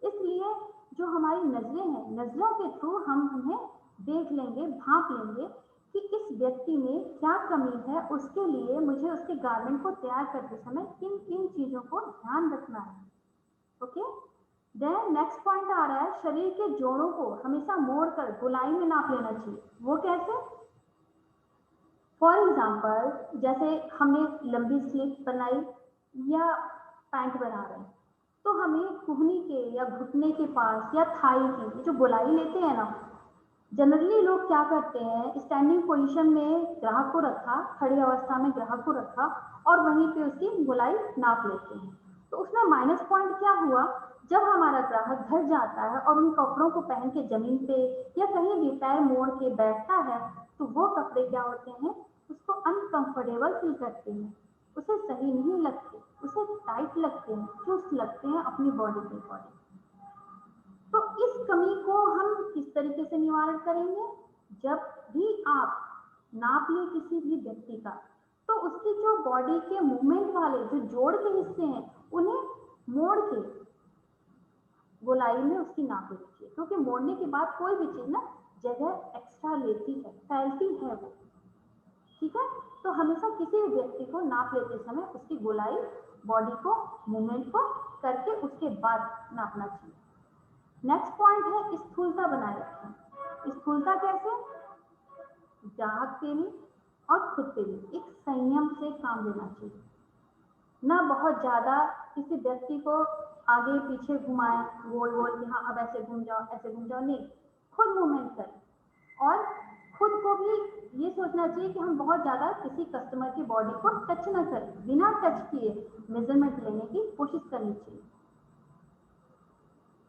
इसलिए जो हमारी नजरें हैं, नजरों के थ्रू हम उन्हें देख लेंगे, भांप लेंगे कि इस व्यक्ति में क्या कमी है, उसके लिए मुझे उसके गारमेंट को तैयार करते समय किन किन चीजों को ध्यान रखना है। ओके, देन नेक्स्ट पॉइंट आ रहा है, शरीर के जोड़ों को हमेशा मोड़कर गोलाई में नाप लेना चाहिए। वो कैसे? फॉर एग्जाम्पल, जैसे हमने लंबी स्लीव बनाई या पैंट बना रहे हैं, तो हमें कुहनी के या घुटने के पास या थाई की जो गोलाई लेते हैं ना, जनरली लोग क्या करते हैं, स्टैंडिंग पोजीशन में ग्राहक को रखा, खड़ी अवस्था में ग्राहक को रखा और वहीं पे उसकी गोलाई नाप लेते हैं। तो उसमें माइनस पॉइंट क्या हुआ, जब हमारा ग्राहक घर जाता है और उन कपड़ों को पहन के जमीन पे या कहीं भी पैर मोड़ के बैठता है, तो वो कपड़े क्या होते हैं, उसको अनकंफर्टेबल फील करते हैं, उसे सही नहीं लगते, उसे टाइट लगते हैं, चुस्त लगते हैं अपनी बॉडी के अकॉर्डिंग। तो इस कमी को हम किस तरीके से निवारण करेंगे? जब भी आप नाप ले किसी भी व्यक्ति का, तो उसकी जो बॉडी के मूवमेंट वाले जो जोड़ के हिस्से हैं, उन्हें मोड़ के गोलाई में उसकी नाप लीजिए, क्योंकि मोड़ने के बाद कोई भी चीज ना जगह एक्स्ट्रा लेती है, फैलती है वो। ठीक है, तो हमेशा किसी भी व्यक्ति को नाप लेते समय उसकी गोलाई, बॉडी को, मूवमेंट को करके उसके बाद नापना चाहिए। नेक्स्ट पॉइंट है स्थूलता बनाए रखें। स्थूलता कैसे? ग्राहक पे भी और खुद पे भी एक संयम से काम लेना चाहिए, ना बहुत ज्यादा किसी व्यक्ति को आगे पीछे घुमाए गोल गोल कि हाँ अब ऐसे घूम जाओ, ऐसे घूम जाओ, नहीं, खुद मूवमेंट करें। और खुद को भी ये सोचना चाहिए कि हम बहुत ज्यादा किसी कस्टमर की बॉडी को टच ना करें, बिना टच किए मेजरमेंट लेने की कोशिश करनी चाहिए।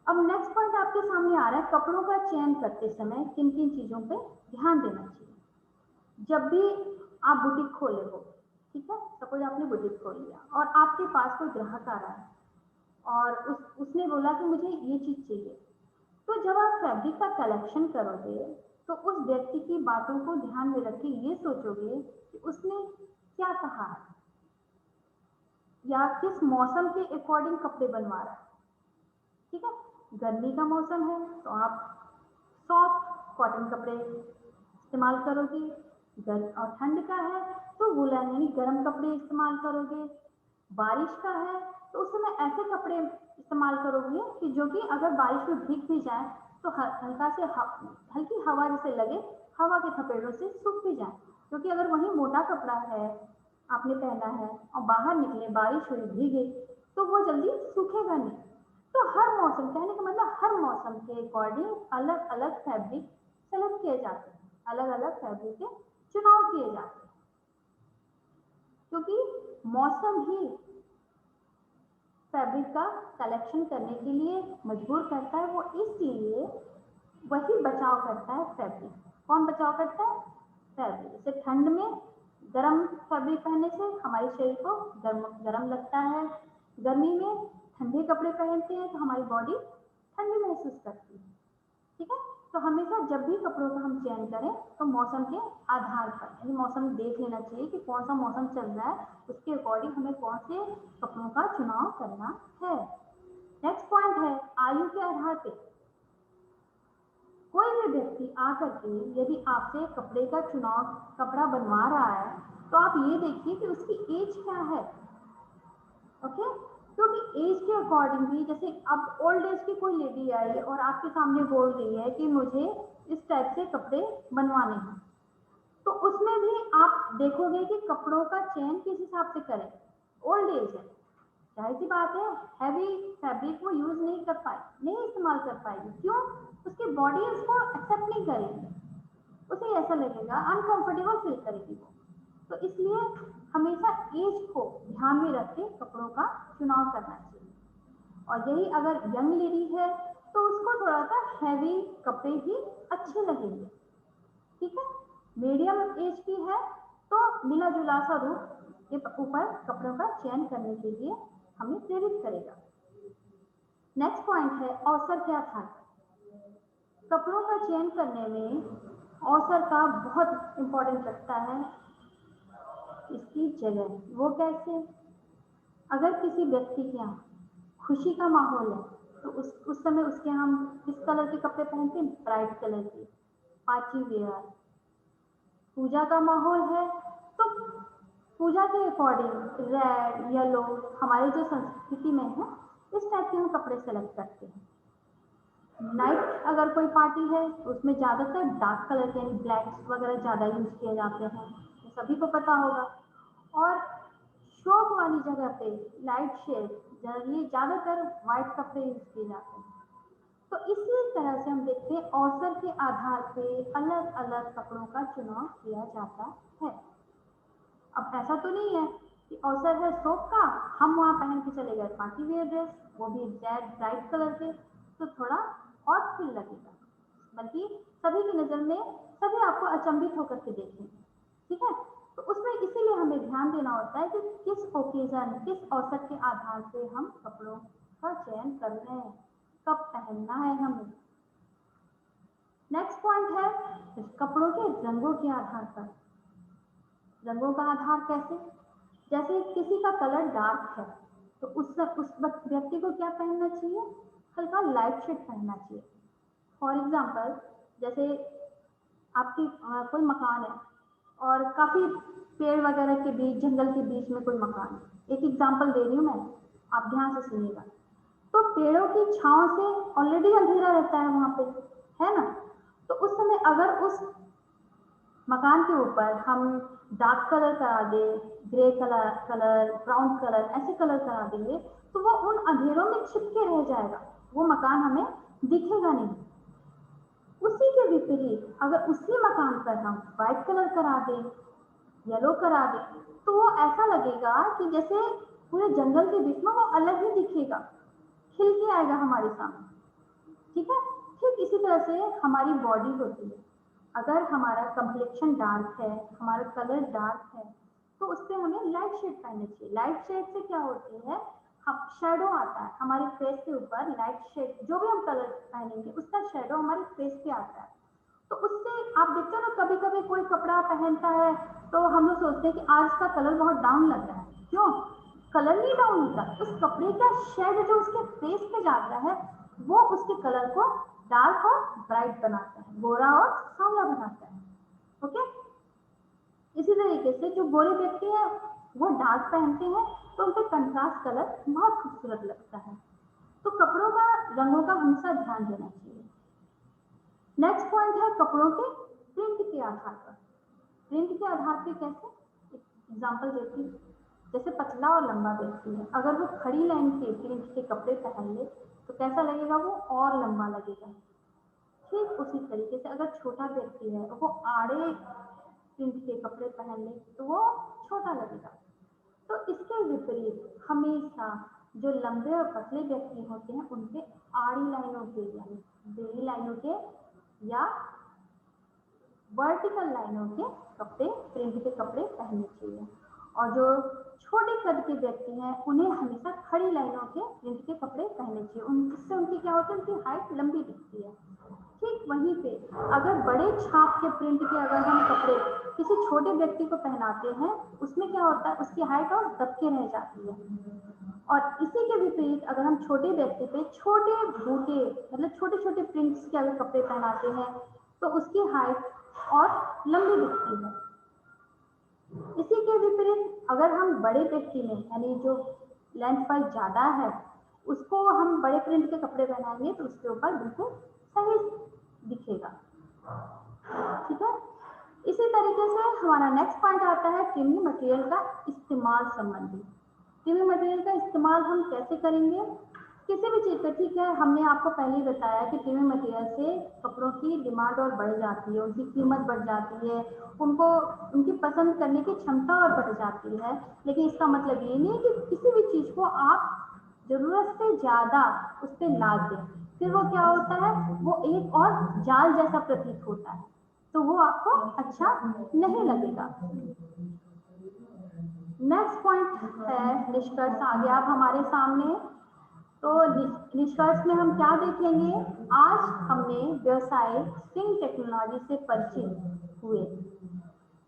अब नेक्स्ट पॉइंट आपके सामने आ रहा है, कपड़ों का चयन करते समय किन किन चीजों पे ध्यान देना चाहिए। जब भी आप बुटीक खोले हो, ठीक है, सपोज आपने बुटीक खोल लिया और आपके पास कोई ग्राहक आ रहा है और उसने बोला कि मुझे ये चीज चाहिए, तो जब आप फैब्रिक का कलेक्शन करोगे तो उस व्यक्ति की बातों को ध्यान में रख के ये सोचोगे कि उसने क्या कहा है या किस मौसम के अकॉर्डिंग कपड़े बनवा रहा है। ठीक है, गर्मी का मौसम है तो आप सॉफ्ट कॉटन कपड़े इस्तेमाल करोगे, और ठंड का है तो वुलन यानी गर्म कपड़े इस्तेमाल करोगे, बारिश का है तो उस समय ऐसे कपड़े इस्तेमाल करोगे कि जो कि अगर बारिश में भीग भी जाए तो हल्का से हल्की हवा जैसे लगे, हवा के थपेड़ों से सूख भी जाए। क्योंकि अगर वही मोटा कपड़ा है आपने पहना है और बाहर निकले बारिश हुई भीगे तो वो जल्दी सूखेगा नहीं। तो हर मौसम, कहने का मतलब हर मौसम के अकॉर्डिंग अलग अलग फैब्रिक सेलेक्ट किए जाते हैं, अलग अलग फैब्रिक के चुनाव किए जाते हैं, क्योंकि मौसम ही फैब्रिक का कलेक्शन करने के लिए मजबूर करता है। वो इसलिए वही बचाव करता है फैब्रिक। कौन बचाव करता है? फैब्रिक। जैसे ठंड में गर्म फैब्रिक पहनने से हमारे शरीर को गर्म गर्म लगता है, गर्मी में ठंडे कपड़े पहनते हैं तो हमारी बॉडी ठंडी महसूस करती है। ठीक है, तो हमेशा जब भी कपड़ों का हम चयन करें तो मौसम के आधार पर, यानी मौसम देख लेना चाहिए कि कौन सा मौसम चल रहा है, उसके अकॉर्डिंग हमें कौन से कपड़ों का चुनाव करना है। नेक्स्ट पॉइंट है आयु के आधार पे। कोई भी व्यक्ति आकर के यदि आपसे कपड़े का चुनाव, कपड़ा बनवा रहा है, तो आप ये देखिए कि उसकी एज क्या है। ओके, क्योंकि एज के अकॉर्डिंग भी, जैसे अब ओल्ड एज की कोई लेडी आई और आपके सामने बोल रही है कि मुझे इस टाइप से कपड़े बनवाने हैं, तो उसमें भी आप देखोगे कि कपड़ों का चयन किस हिसाब से करें। ओल्ड एज है, जाहिर सी बात है हैवी फैब्रिक वो यूज नहीं कर पाए, नहीं इस्तेमाल कर पाएगी। क्यों? उसकी बॉडी इसको एक्सेप्ट नहीं करेगी, उसे ऐसा लगेगा, अनकंफर्टेबल फील करेगी वो। तो इसलिए हमेशा एज को ध्यान में रख के कपड़ों का चुनाव करना चाहिए। और यही अगर यंग लेडी है तो उसको थोड़ा सा हैवी कपड़े ही अच्छे लगेंगे। ठीक है, मीडियम एज की है तो मिला जुला सा रूप के ऊपर कपड़ों का चयन करने के लिए हमें प्रेरित करेगा। नेक्स्ट पॉइंट है अवसर के आधार पर। कपड़ों का चयन करने में अवसर का बहुत इंपॉर्टेंट रखता है इसकी जगह। वो कैसे? अगर किसी व्यक्ति के यहाँ खुशी का माहौल है तो उस समय उसके हम किस कलर के कपड़े पहनते हैं? ब्राइट कलर के, पार्टी वेयर। पूजा का माहौल है तो पूजा के अकॉर्डिंग रेड, येलो, हमारी जो संस्कृति में है इस टाइप के हम कपड़े सेलेक्ट करते हैं। नाइट अगर कोई पार्टी है तो उसमें ज़्यादातर डार्क कलर के यानी ब्लैक वगैरह ज़्यादा यूज किए जाते हैं, ये सभी को पता होगा। और शौक वाली जगह पे लाइट शेड, ये ज़्यादातर वाइट कपड़े यूज किए जाते हैं। तो इसी तरह से हम देखते हैं अवसर के आधार पे अलग अलग कपड़ों का चुनाव किया जाता है। अब ऐसा तो नहीं है कि अवसर है शौक का, हम वहाँ पहन के चले गए पार्टी वेयर ड्रेस, वो भी रेड ब्राइट कलर के, तो थोड़ा ऑड फील लगेगा, बल्कि सभी की नज़र में सभी आपको अचंभित होकर के देखेंगे। ठीक है, तो उसमें इसीलिए हमें ध्यान देना होता है कि किस ओकेजन, किस अवसर के आधार पे हम कपड़ों का चयन कर रहे हैं, कब पहनना है हमें। नेक्स्ट पॉइंट है कपड़ों के रंगों के आधार पर। रंगों का आधार कैसे? जैसे किसी का कलर डार्क है तो उस व्यक्ति को क्या पहनना चाहिए? हल्का लाइट शेड पहनना चाहिए। फॉर एग्जाम्पल, जैसे आपकी कोई मकान है और काफ़ी पेड़ वगैरह के बीच, जंगल के बीच में कोई मकान है। एक एग्जाम्पल दे रही हूँ मैं, आप ध्यान से सुनिएगा। तो पेड़ों की छांव से ऑलरेडी अंधेरा रहता है वहाँ पे, है ना? तो उस समय अगर उस मकान के ऊपर हम डार्क कलर करा दे, ग्रे कलर, ब्राउन कलर, ऐसे कलर करा देंगे तो वो उन अंधेरों में छिपके रह जाएगा, वो मकान हमें दिखेगा नहीं। उसी के विपरीत अगर उसी मकान पर हम व्हाइट कलर करा दें, येलो करा दें, तो वो ऐसा लगेगा कि जैसे पूरे जंगल के बीच में वो अलग ही दिखेगा, खिल के आएगा हमारे सामने। ठीक है, ठीक इसी तरह से हमारी बॉडी होती है। अगर हमारा कम्प्लेक्शन डार्क है, हमारा कलर डार्क है, तो उस पर हमें लाइट शेड पहननी चाहिए। लाइट शेड से क्या होती है, हम शेडो आता है हमारे फेस के ऊपर। लाइट शेड जो भी हम कलर पहनेंगे उसका शेडो हमारे फेस पे आता है। तो उससे आप देखते हो ना, कभी कभी कोई कपड़ा पहनता है तो हम लोग सोचते हैं कि आज का कलर बहुत डाउन लग रहा है। क्यों? कलर नहीं डाउन होता, उस कपड़े का शेड जो उसके फेस पे जाता है वो उसके कलर को डार्क और ब्राइट बनाता है, गोरा और सांवला बनाता है। ओके, इसी तरीके से जो गोरे व्यक्ति हैं वो डार्क पहनते हैं तो उन पर कंट्रास्ट कलर बहुत खूबसूरत लगता है। तो कपड़ों का, रंगों का हमेशा ध्यान देना चाहिए। नेक्स्ट पॉइंट है कपड़ों के प्रिंट के आधार पर। प्रिंट के आधार पे कैसे? एग्जाम्पल देती हूँ। जैसे पतला और लंबा व्यक्ति है, अगर वो खड़ी लाइन के प्रिंट के कपड़े पहन ले तो कैसा लगेगा? वो और लंबा लगेगा। ठीक उसी तरीके से अगर छोटा व्यक्ति है वो आड़े प्रिंट के कपड़े पहन ले तो वो छोटा लगेगा। तो इसके विपरीत हमेशा जो लंबे और पतले व्यक्ति होते हैं उनके आड़ी लाइनों के, यानी बेली लाइनों के या वर्टिकल लाइनों के कपड़े, प्रिंट के कपड़े पहनने चाहिए। और जो छोटे कद के व्यक्ति हैं उन्हें हमेशा खड़ी लाइनों के प्रिंट के कपड़े पहनने चाहिए। इससे उनकी क्या होती है, उनकी हाइट लंबी दिखती है। ठीक वहीं पे अगर बड़े छाप के प्रिंट के अगर हम कपड़े किसी छोटे व्यक्ति को पहनाते हैं, उसमें क्या होता है, उसकी हाइट और दबके रह जाती है। और इसी के विपरीत अगर हम छोटे व्यक्ति पे छोटे बूटे, मतलब छोटे छोटे प्रिंट्स के अगर कपड़े पहनाते हैं तो उसकी हाइट और लंबी दिखती है। इसी के विपरीत अगर हम बड़े व्यक्ति में, यानी जो लेंथ वाइज ज़्यादा है, उसको हम बड़े प्रिंट के कपड़े पहनाएंगे तो उसके ऊपर बिल्कुल सही दिखेगा। ठीक है, इसी तरीके से हमारा नेक्स्ट पॉइंट आता है ट्रिमिंग मटेरियल का इस्तेमाल संबंधी। ट्रिमिंग मटेरियल का इस्तेमाल हम कैसे करेंगे? किसी भी चीज़ पर, ठीक है, हमने आपको पहले ही बताया कि ट्रिमिंग मटेरियल से कपड़ों की डिमांड और बढ़ जाती है, उनकी कीमत बढ़ जाती है, उनको उनकी पसंद करने की क्षमता और बढ़ जाती है। लेकिन इसका मतलब ये नहीं कि किसी भी चीज़ को आप ज़रूरत से ज़्यादा उस पर लाद दें, फिर वो क्या होता है, वो एक और जाल जैसा प्रतीत होता है। तो वो आपको अच्छा नहीं लगेगा। नेक्स्ट पॉइंट है निष्कर्ष आ गया अब हमारे सामने। तो निष्कर्ष में हम क्या देखेंगे, आज हमने व्यवसाय स्विंग टेक्नोलॉजी से परिचित हुए,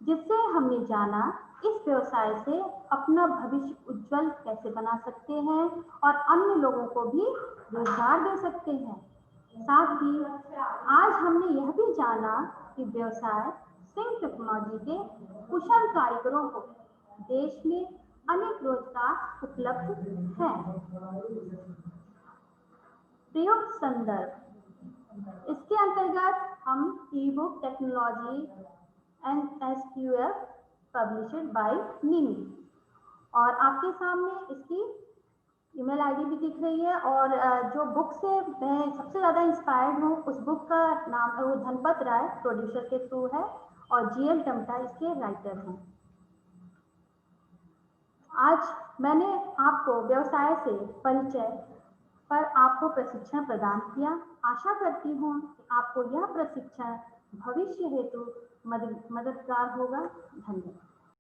जिससे हमने जाना इस व्यवसाय से अपना भविष्य उज्जवल कैसे बना सकते हैं और अन्य लोगों को भी रोजगार दे सकते हैं। साथ ही आज हमने यह भी जाना कि व्यवसाय स्विंग टेक्नोलॉजी के कुशल कारीगरों को देश में अनेक रोजगार उपलब्ध हैं। प्रयुक्त संदर्भ, इसके अंतर्गत हम e book technology NSQF published by NIMI, और आपके सामने इसकी ईमेल आईडी भी दिख रही है। और जो बुक से मैं सबसे ज़्यादा इंस्पायर्ड हूँ उस बुक का नाम है वो धनपत राय प्रोड्यूसर के थ्रू है, और GL टमटा इसके राइटर हैं। आज मैंने आपको व्यवसाय से परिचय पर आपको प्रशिक्षण प्रदान किया। आशा करती हूँ कि आपको यह प्रशिक्षण भविष्य हेतु मददगार होगा। धन्यवाद।